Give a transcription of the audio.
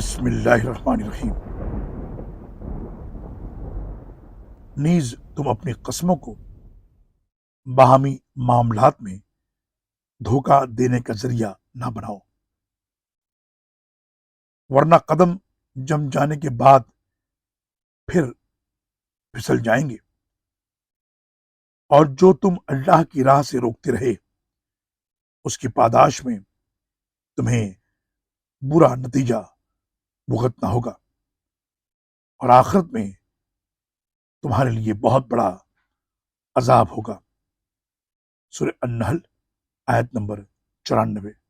بسم اللہ الرحمن الرحیم۔ نیز تم اپنی قسموں کو باہمی معاملات میں دھوکہ دینے کا ذریعہ نہ بناؤ، ورنہ قدم جم جانے کے بعد پھر پھسل جائیں گے، اور جو تم اللہ کی راہ سے روکتے رہے اس کی پاداش میں تمہیں برا نتیجہ بھگتنا ہوگا، اور آخرت میں تمہارے لیے بہت بڑا عذاب ہوگا۔ سورہ النحل آیت نمبر 94۔